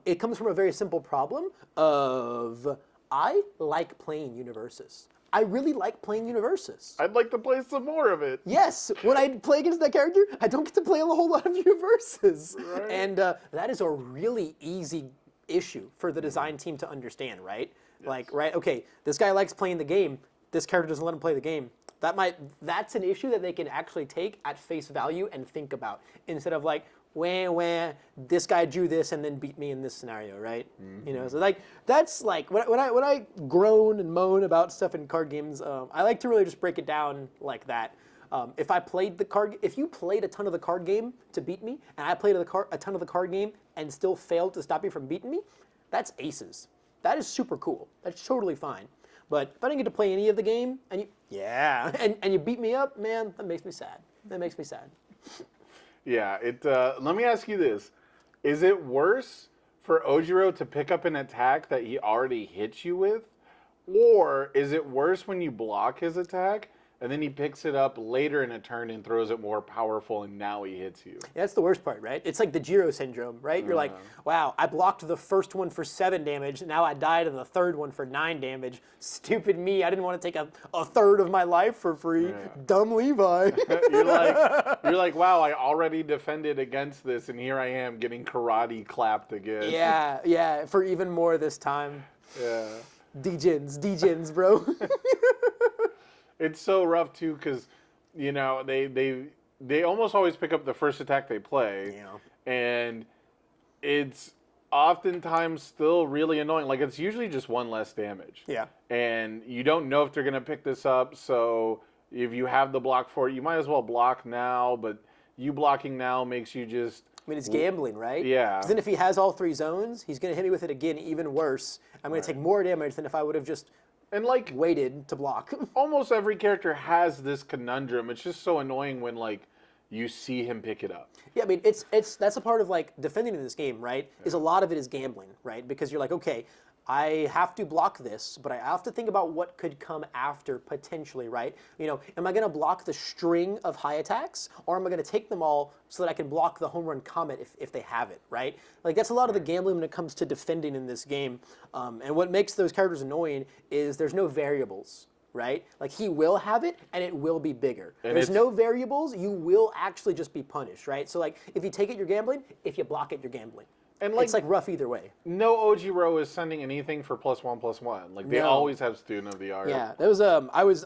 It comes from a very simple problem of I like playing universes. I really like playing universes. I'd like to play some more of it. Yes, when I play against that character, I don't get to play a whole lot of universes. Right. And that is a really easy issue for the design team to understand, right? Yes. Like, right, okay, this guy likes playing the game, this character doesn't let him play the game. That's an issue that they can actually take at face value and think about, instead of like, wah, this guy drew this and then beat me in this scenario, right? Mm-hmm. So like, that's like, when I groan and moan about stuff in card games, I like to really just break it down like that. If you played a ton of the card game to beat me, and I played a ton of the card game and still failed to stop you from beating me, that's aces. That is super cool. That's totally fine. But if I didn't get to play any of the game, and you beat me up, man, that makes me sad. That makes me sad. Yeah, let me ask you this. Is it worse for Ojiro to pick up an attack that he already hits you with? Or is it worse when you block his attack and then he picks it up later in a turn and throws it more powerful and now he hits you? Yeah, that's the worst part, right? It's like the Jiro syndrome, right? You're like, wow, I blocked the first one for 7 damage, now I died to the third one for 9 damage. Stupid me, I didn't want to take a third of my life for free. Yeah. Dumb Levi. You're like, wow, I already defended against this and here I am getting karate clapped again. Yeah, for even more this time. Yeah. D-gens, bro. It's so rough too because, they almost always pick up the first attack they play. Yeah. And it's oftentimes still really annoying. Like, it's usually just 1 less damage. Yeah. And you don't know if they're going to pick this up, so if you have the block for it, you might as well block now, but you blocking now makes you just... I mean, it's gambling, right? Yeah. Because then if he has all 3 zones, he's going to hit me with it again even worse. I'm going to take more damage than if I would have just... And like waited to block. Almost every character has this conundrum. It's just so annoying when like you see him pick it up. Yeah, I mean that's a part of like defending in this game, right? Yeah. Is a lot of it is gambling, right? Because you're like, okay, I have to block this, but I have to think about what could come after potentially, right? Am I going to block the string of high attacks, or am I going to take them all so that I can block the home run comet if they have it, right? Like, that's a lot of the gambling when it comes to defending in this game. And what makes those characters annoying is there's no variables, right? Like, he will have it, and it will be bigger. And there's no variables, you will actually just be punished, right? So, like, if you take it, you're gambling. If you block it, you're gambling. And like, it's like rough either way. No Ojiro is sending anything for +1/+1. Like, they always have student of the art. Yeah, that was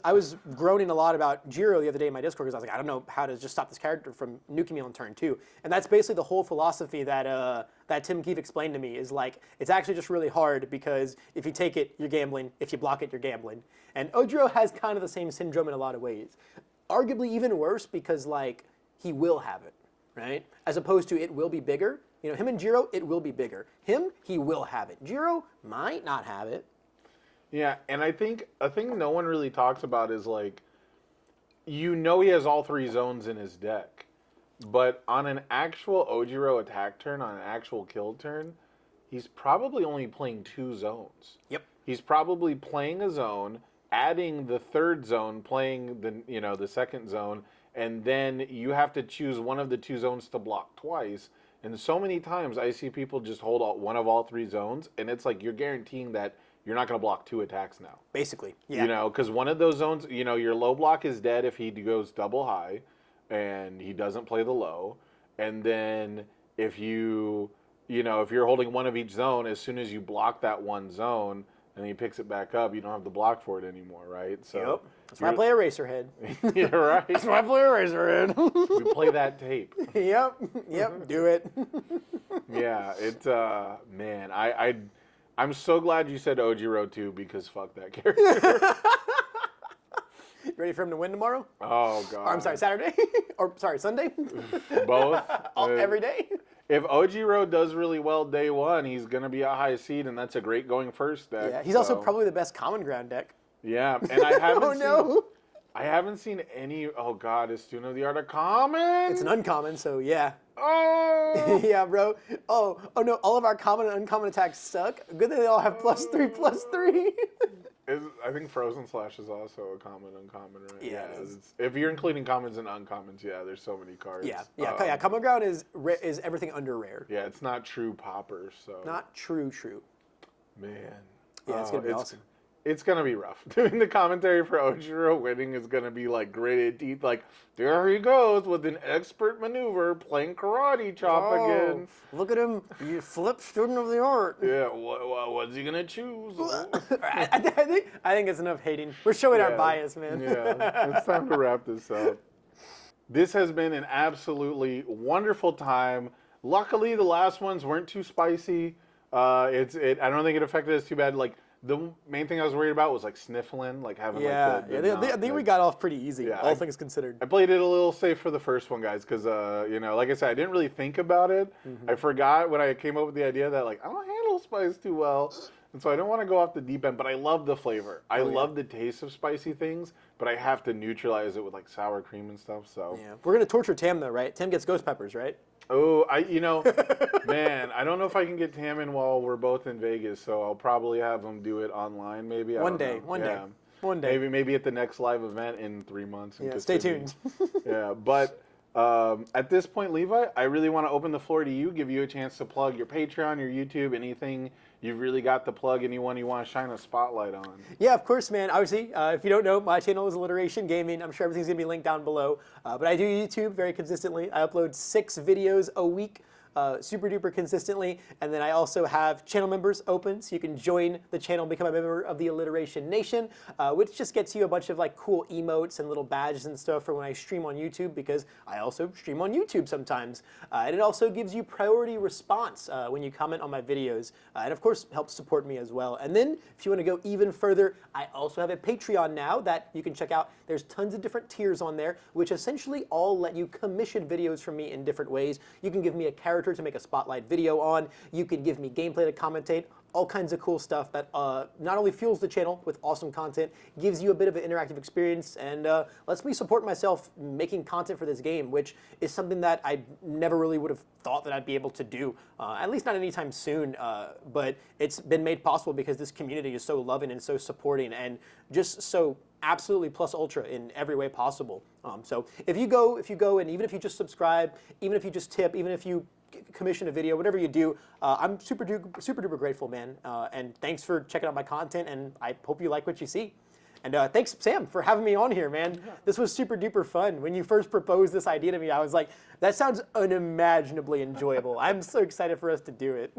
I was groaning a lot about Jiro the other day in my Discord because I was like, I don't know how to just stop this character from nuking me on turn 2. And that's basically the whole philosophy that Tim Keefe explained to me is like, it's actually just really hard because if you take it, you're gambling. If you block it, you're gambling. And Ojiro has kind of the same syndrome in a lot of ways. Arguably even worse because like he will have it, right? As opposed to it will be bigger. Him and Jiro, it will be bigger. Him, he will have it. Jiro might not have it. Yeah, and I think a thing no one really talks about is like, he has all 3 zones in his deck, but on an actual Ojiro attack turn, on an actual kill turn, he's probably only playing 2 zones. Yep. He's probably playing a zone, adding the 3rd zone, playing the the 2nd zone, and then you have to choose one of the 2 zones to block twice. And so many times I see people just hold one of all 3 zones, and it's like you're guaranteeing that you're not going to block 2 attacks now. Basically, yeah. You know, because one of those zones, you know, your low block is dead if he goes double high and he doesn't play the low. And then if you know, if you're holding one of each zone, as soon as you block that one zone and he picks it back up, you don't have the block for it anymore, right? So Yep. That's why I play Eraserhead. Yeah, right. That's why I play Eraserhead. We play that tape. Yep, do it. Yeah, it's man, I'm so glad you said Ojiro too, because fuck that character. You ready for him to win tomorrow? Oh god. Or, I'm sorry, Saturday? Or sorry, Sunday? Both. Every day? If Ojiro does really well day one, he's gonna be a high seed, and that's a great going first deck. Yeah, he's also probably the best common ground deck. Yeah, and I haven't Oh, seen, no. I haven't seen any. Oh god, is Student of the Art a common? It's an uncommon, so yeah. Oh. Yeah, bro. Oh no, all of our common and uncommon attacks suck. Good that they all have +3/+3. I think Frozen Slash is also a common, uncommon, right? Yeah, it is. If you're including commons and uncommons, yeah, there's so many cards. Yeah. Common ground is everything under rare. Yeah, it's not true popper, so. Not true. Man. Yeah, it's gonna be awesome. It's gonna be rough. Doing the commentary for Ojiro winning is gonna be like gritted teeth. Like, there he goes with an expert maneuver, playing karate chop again. Look at him! You flip Student of the Art. Yeah, what's he gonna choose? I think it's enough hating. We're showing our bias, man. Yeah, it's time to wrap this up. This has been an absolutely wonderful time. Luckily, the last ones weren't too spicy. I don't think it affected us too bad. Like, the main thing I was worried about was like sniffling, like having I think we got off pretty easy, all things considered. I played it a little safe for the first one, guys, because you know, like I said, I didn't really think about it. I forgot when I came up with the idea that like I don't handle spice too well, and so I don't want to go off the deep end. But I love the flavor. I love the taste of spicy things, but I have to neutralize it with like sour cream and stuff. So yeah, we're gonna torture Tam though, right? Tam gets ghost peppers, right? Oh, man, I don't know if I can get Tam in while we're both in Vegas, so I'll probably have him do it online, maybe. One day. Maybe at the next live event in 3 months. Yeah, stay tuned. Yeah, but at this point, Levi, I really want to open the floor to you, give you a chance to plug your Patreon, your YouTube, anything you've really got to plug, anyone you want to shine a spotlight on. Yeah, of course, man. Obviously, if you don't know, my channel is Alliteration Gaming. I'm sure everything's going to be linked down below. But I do YouTube very consistently. I upload 6 videos a week. Super duper consistently, and then I also have channel members open, so you can join the channel, become a member of the Alliteration Nation, which just gets you a bunch of like cool emotes and little badges and stuff for when I stream on YouTube, because I also stream on YouTube sometimes. And it also gives you priority response when you comment on my videos, and of course helps support me as well. And then if you want to go even further, I also have a Patreon now that you can check out. There's tons of different tiers on there, which essentially all let you commission videos from me in different ways. You can give me a character to make a spotlight video on. You can give me gameplay to commentate. All kinds of cool stuff that not only fuels the channel with awesome content, gives you a bit of an interactive experience, and lets me support myself making content for this game, which is something that I never really would have thought that I'd be able to do, at least not anytime soon, but it's been made possible because this community is so loving and so supporting and just so absolutely plus ultra in every way possible. So if you go and even if you just subscribe, even if you just tip, even if you commission a video, whatever you do, I'm super duper grateful, man. And thanks for checking out my content, and I hope you like what you see. And thanks, Sam, for having me on here, man. Yeah. This was super duper fun. When you first proposed this idea to me, I was like, that sounds unimaginably enjoyable. I'm so excited for us to do it.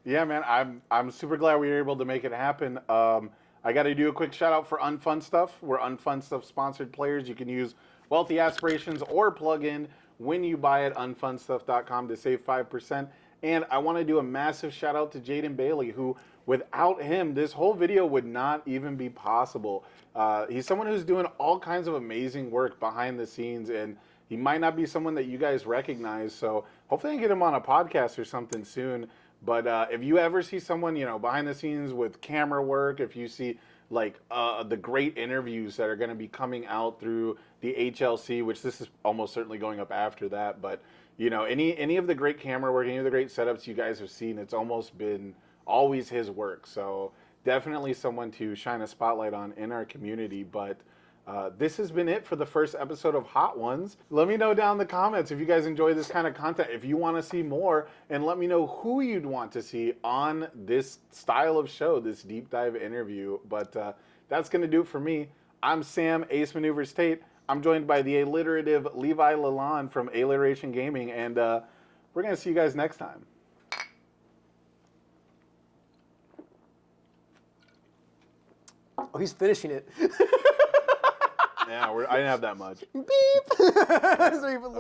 Yeah, man, I'm super glad we were able to make it happen. I got to do a quick shout out for Unfun Stuff. We're Unfun Stuff sponsored players. You can use Wealthy Aspirations or plug-in when you buy at unfunstuff.com to save 5%. And I want to do a massive shout out to Jaden Bailey, who without him, this whole video would not even be possible. He's someone who's doing all kinds of amazing work behind the scenes, and he might not be someone that you guys recognize. So hopefully I can get him on a podcast or something soon. But if you ever see someone, behind the scenes with camera work, if you see like the great interviews that are going to be coming out through the HLC, which this is almost certainly going up after that, but any of the great camera work, any of the great setups you guys have seen, it's almost been always his work. So definitely someone to shine a spotlight on in our community. But This has been it for the first episode of Hot Ones. Let me know down in the comments if you guys enjoy this kind of content, if you want to see more, and let me know who you'd want to see on this style of show, this deep dive interview. But that's going to do it for me. I'm Sam, Ace Maneuvers Tate. I'm joined by the alliterative Levi Lalonde from Alliteration Gaming, and we're going to see you guys next time. Oh, he's finishing it. Yeah, I didn't have that much. Beep. So even